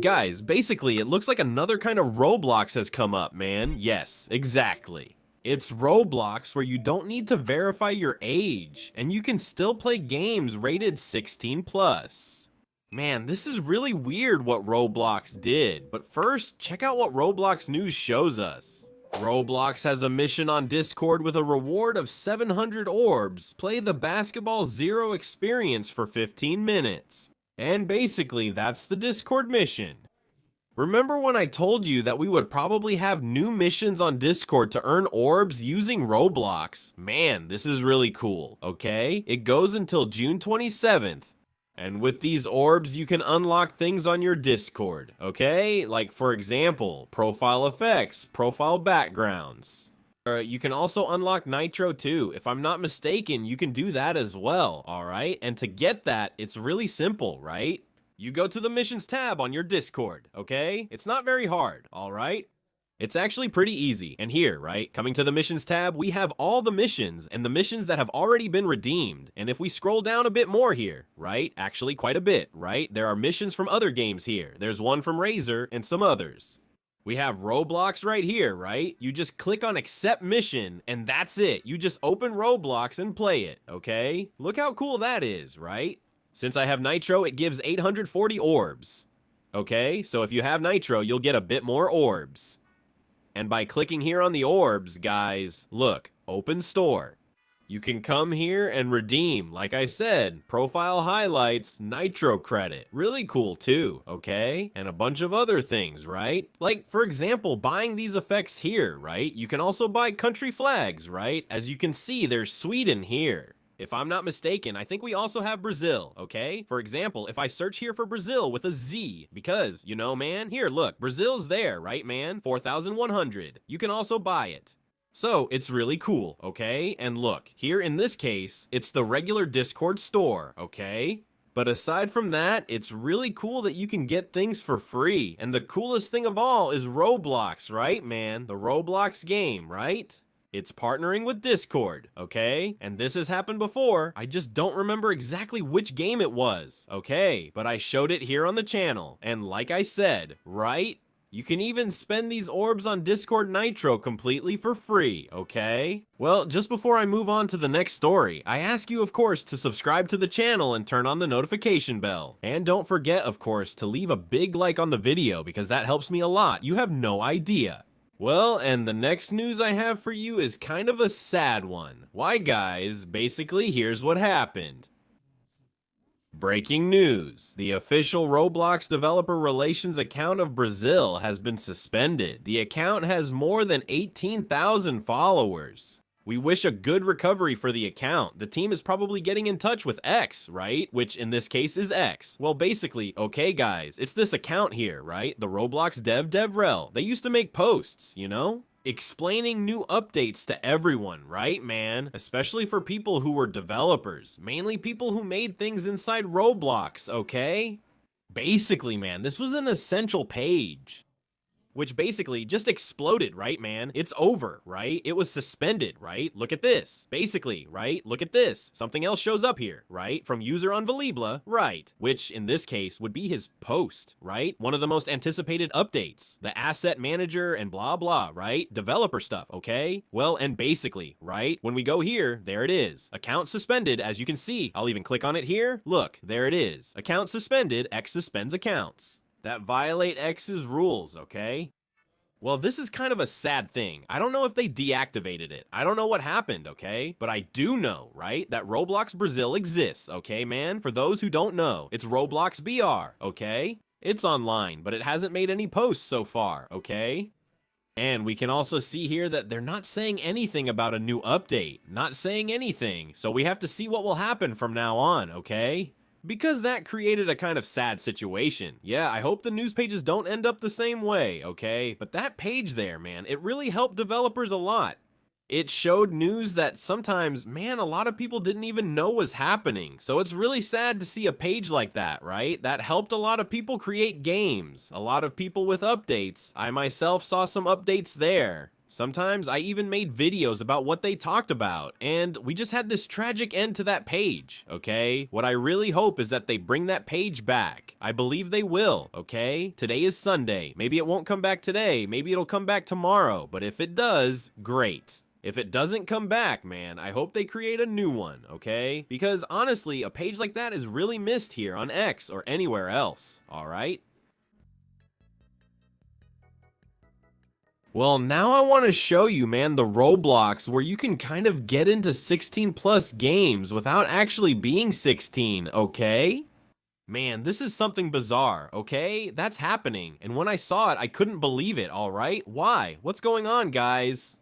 Guys, basically, it looks like another kind of Roblox has come up, man. Yes, exactly. It's Roblox where you don't need to verify your age, and you can still play games rated 16 plus. Man, this is really weird what Roblox did, but first, check out what Roblox News shows us. Roblox has a mission on Discord with a reward of 700 orbs. Play the Basketball Zero experience for 15 minutes. And basically, that's the Discord mission. Remember when I told you that we would probably have new missions on Discord to earn orbs using Roblox? Man, this is really cool, okay? It goes until June 27th. And with these orbs, you can unlock things on your Discord, okay? Like, for example, profile effects, profile backgrounds. You can also unlock Nitro too. If I'm not mistaken, you can do that as well, alright? And to get that, it's really simple, right? You go to the missions tab on your Discord, okay? It's not very hard, alright? It's actually pretty easy. And here, right, coming to the missions tab, we have all the missions and the missions that have already been redeemed. And if we scroll down a bit more here, right, actually quite a bit, right? There are missions from other games here. There's one from Razer and some others. We have Roblox right here, right? You just click on accept mission and that's it. You just open Roblox and play it, okay? Look how cool that is, right? Since I have Nitro, it gives 840 orbs. Okay, so if you have Nitro, you'll get a bit more orbs. And by clicking here on the orbs, guys, look, open store. You can come here and redeem, like I said, profile highlights, Nitro credit. Really cool too, okay? And a bunch of other things, right? Like, for example, buying these effects here, right? You can also buy country flags, right? As you can see, there's Sweden here. If I'm not mistaken, I think we also have Brazil, okay? For example, if I search here for Brazil with a Z, because, you know, man, here, look, Brazil's there, right, man? 4,100. You can also buy it. So, it's really cool, okay? And look, here in this case, it's the regular Discord store, okay? But aside from that, it's really cool that you can get things for free. And the coolest thing of all is Roblox, right, man? The Roblox game, right? It's partnering with Discord, okay? And this has happened before. I just don't remember exactly which game it was, okay? But I showed it here on the channel. And like I said, right? You can even spend these orbs on Discord Nitro completely for free, okay? Well, just before I move on to the next story, I ask you, of course, to subscribe to the channel and turn on the notification bell. And don't forget, of course, to leave a big like on the video because that helps me a lot. You have no idea. Well, and the next news I have for you is kind of a sad one. Why, guys? Basically, here's what happened. Breaking news. The official Roblox developer relations account of Brazil has been suspended. The account has more than 18,000 followers. We wish a good recovery for the account. The team is probably getting in touch with X, right? Which in this case is X. Well, basically, okay guys, it's this account here, right? The Roblox DevRel. They used to make posts, you know? Explaining new updates to everyone, right, man? Especially for people who were developers. Mainly people who made things inside Roblox, okay? Basically, man, this was an essential page. Which basically just exploded, right, man? It's over, right? It was suspended, right? Look at this. Basically, right? Look at this. Something else shows up here, right? From user Unverified, right? Which, in this case, would be his post, right? One of the most anticipated updates. The asset manager and blah, blah, right? Developer stuff, okay? Well, and basically, right? When we go here, there it is. Account suspended, as you can see. I'll even click on it here. Look, there it is. Account suspended, X suspends accounts. That violate X's rules, okay? Well, this is kind of a sad thing. I don't know if they deactivated it. I don't know what happened, okay? But I do know, right, that Roblox Brazil exists, okay, man? For those who don't know, it's Roblox BR, okay? It's online, but it hasn't made any posts so far, okay? And we can also see here that they're not saying anything about a new update. Not saying anything. So we have to see what will happen from now on, okay? Because that created a kind of sad situation. Yeah, I hope the news pages don't end up the same way, okay? But that page there, man, it really helped developers a lot. It showed news that sometimes, man, a lot of people didn't even know was happening. So it's really sad to see a page like that, right? That helped a lot of people create games. A lot of people with updates. I myself saw some updates there. Sometimes I even made videos about what they talked about, and we just had this tragic end to that page, okay? What I really hope is that they bring that page back. I believe they will, okay? Today is Sunday. Maybe it won't come back today, maybe it'll come back tomorrow, but if it does, great. If it doesn't come back, man, I hope they create a new one, okay? Because honestly, a page like that is really missed here on X or anywhere else, alright? Well, now I want to show you, man, the Roblox where you can kind of get into 16 plus games without actually being 16, okay? Man, this is something bizarre, okay? That's happening, and when I saw it, I couldn't believe it, alright? Why? What's going on, guys?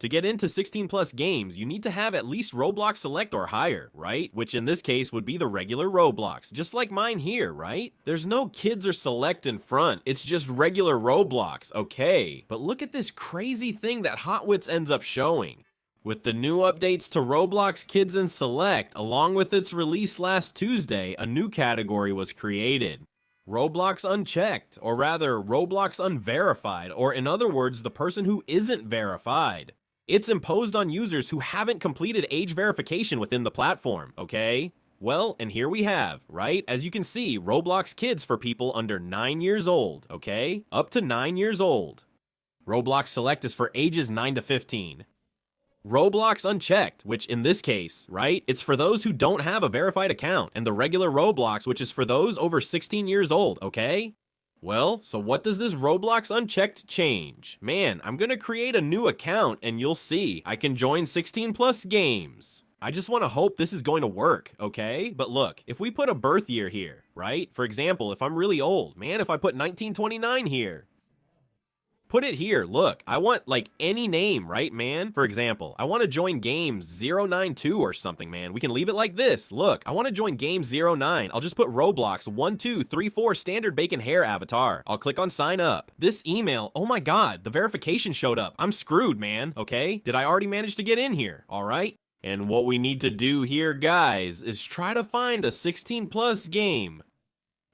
To get into 16 plus games, you need to have at least Roblox Select or higher, right? Which in this case would be the regular Roblox, just like mine here, right? There's no kids or Select in front, it's just regular Roblox, okay? But look at this crazy thing that Hotwits ends up showing. With the new updates to Roblox Kids and Select, along with its release last Tuesday, a new category was created. Roblox Unchecked, or rather, Roblox Unverified, or in other words, the person who isn't verified. It's imposed on users who haven't completed age verification within the platform, okay? Well, and here we have, right? As you can see, Roblox Kids for people under 9 years old, okay? Up to 9 years old. Roblox Select is for ages 9 to 15. Roblox Unchecked, which in this case, right, it's for those who don't have a verified account, and the regular Roblox, which is for those over 16 years old, okay? Well, so what does this Roblox Unchecked change? Man, I'm gonna create a new account and you'll see, I can join 16 plus games. I just wanna hope this is going to work, okay? But look, if we put a birth year here, right? For example, if I'm really old, man, if I put 1929 here, put it here, look, I want like any name, right, man? For example, I want to join games 092 or something, man. We can leave it like this. Look, I want to join games 09. I'll just put Roblox 1234 standard bacon hair avatar. I'll click on sign up. This email, oh my god, the verification showed up. I'm screwed, man, okay? Did I already manage to get in here? All right. And what we need to do here, guys, is try to find a 16 plus game.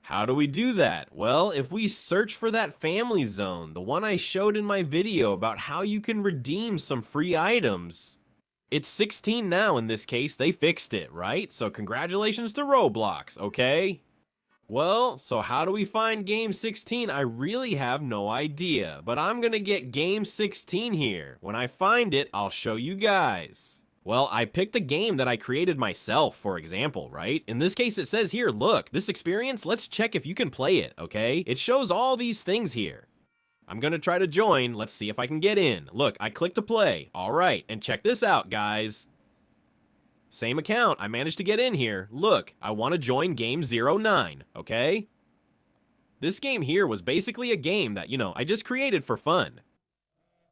How do we do that? Well, if we search for that family zone, the one I showed in my video about how you can redeem some free items. It's 16 now in this case, they fixed it, right? So congratulations to Roblox, okay? Well, so how do we find game 16? I really have no idea, but I'm gonna get game 16 here. When I find it, I'll show you guys. Well, I picked a game that I created myself, for example, right? In this case, it says here, look, this experience, let's check if you can play it, okay? It shows all these things here. I'm gonna try to join, let's see if I can get in. Look, I click to play, all right, and check this out, guys. Same account, I managed to get in here. Look, I wanna join game 09, okay? This game here was basically a game that, I just created for fun.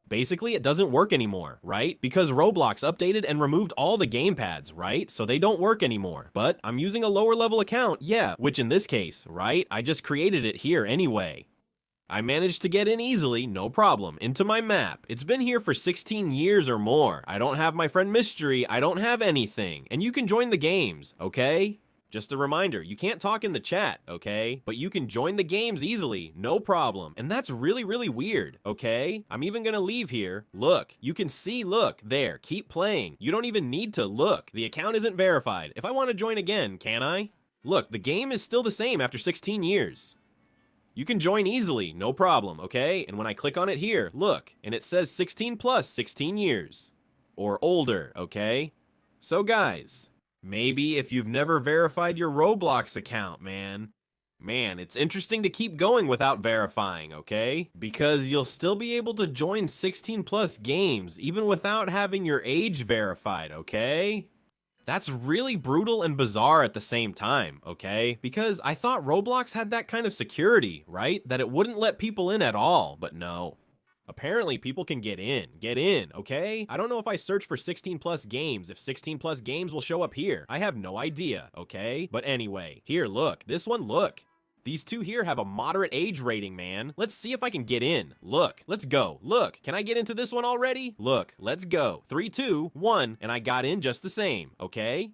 Basically, it doesn't work anymore, right? Because Roblox updated and removed all the gamepads, right? So they don't work anymore. But I'm using a lower level account, yeah, which in this case, right? I just created it here anyway. I managed to get in easily, no problem, into my map. It's been here for 16 years or more. I don't have my friend Mystery, I don't have anything. And you can join the games, okay? Just a reminder, you can't talk in the chat, okay? But you can join the games easily, no problem. And that's really, really weird, okay? I'm even gonna leave here. Look, you can see, look, there, keep playing. You don't even need to look. The account isn't verified. If I want to join again, can I? Look, the game is still the same after 16 years. You can join easily, no problem, okay? And when I click on it here, look, and it says 16 plus 16 years. Or older, okay? So guys, maybe if you've never verified your Roblox account, man, it's interesting to keep going without verifying, okay? Because you'll still be able to join 16 plus games, even without having your age verified, okay? That's really brutal and bizarre at the same time, okay? Because I thought Roblox had that kind of security, right? That it wouldn't let people in at all, but no. Apparently people can get in, okay? I don't know if I search for 16 plus games, if 16 plus games will show up here. I have no idea, okay? But anyway, here, look, this one, look. These two here have a moderate age rating, man. Let's see if I can get in. Look, let's go. Look, can I get into this one already? Look, let's go. 3, 2, 1, and I got in just the same, okay?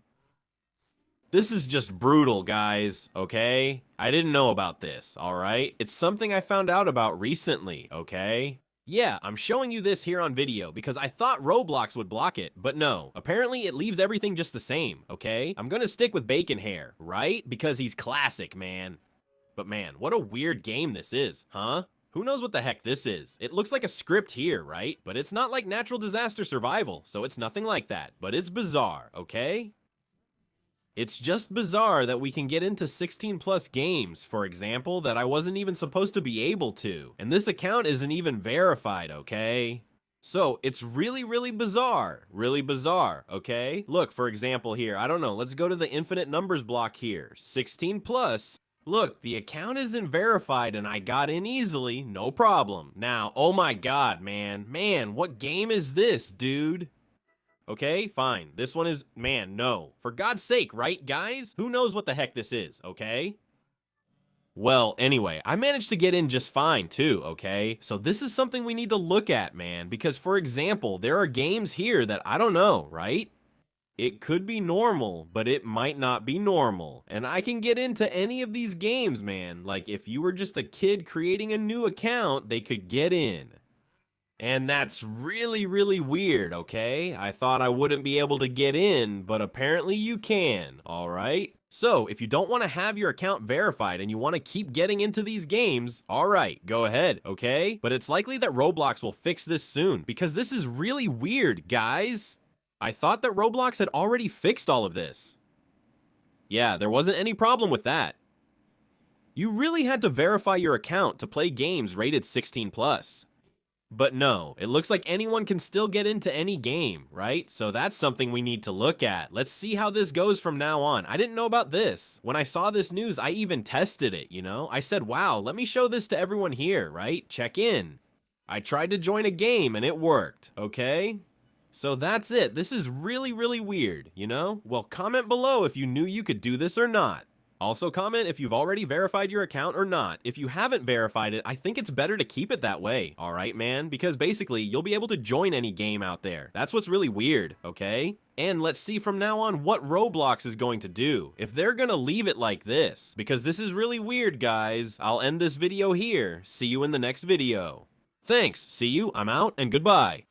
This is just brutal, guys, okay? I didn't know about this, alright? It's something I found out about recently, okay? Yeah, I'm showing you this here on video because I thought Roblox would block it, but no. Apparently it leaves everything just the same, okay? I'm gonna stick with Bacon Hair, right? Because he's classic, man. But man, what a weird game this is, huh? Who knows what the heck this is? It looks like a script here, right? But it's not like natural disaster survival, so it's nothing like that. But it's bizarre, okay? It's just bizarre that we can get into 16 plus games, for example, that I wasn't even supposed to be able to. And this account isn't even verified, okay? So, it's really bizarre. Really bizarre, okay? Look, for example here, I don't know, let's go to the infinite numbers block here. 16 plus. Look, the account isn't verified and I got in easily, no problem. Now, oh my god, man. Man, what game is this, dude? Okay, fine. This one is, man, no. For God's sake, right, guys? Who knows what the heck this is, okay? Well, anyway, I managed to get in just fine too, okay? So this is something we need to look at, man, because for example, there are games here that I don't know, right? It could be normal, but it might not be normal. And I can get into any of these games, man. Like, if you were just a kid creating a new account, they could get in. And that's really weird, okay? I thought I wouldn't be able to get in, but apparently you can, alright? So, if you don't want to have your account verified and you want to keep getting into these games, alright, go ahead, okay? But it's likely that Roblox will fix this soon, because this is really weird, guys. I thought that Roblox had already fixed all of this. Yeah, there wasn't any problem with that. You really had to verify your account to play games rated 16 plus. But no, it looks like anyone can still get into any game, right? So that's something we need to look at. Let's see how this goes from now on. I didn't know about this. When I saw this news, I even tested it, you know? I said, wow, let me show this to everyone here, right? Check in. I tried to join a game and it worked, okay? So that's it. This is really weird, you know? Well, comment below if you knew you could do this or not. Also comment if you've already verified your account or not. If you haven't verified it, I think it's better to keep it that way, alright man? Because basically, you'll be able to join any game out there. That's what's really weird, okay? And let's see from now on what Roblox is going to do. If they're gonna leave it like this, because this is really weird, guys. I'll end this video here. See you in the next video. Thanks, see you, I'm out, and goodbye.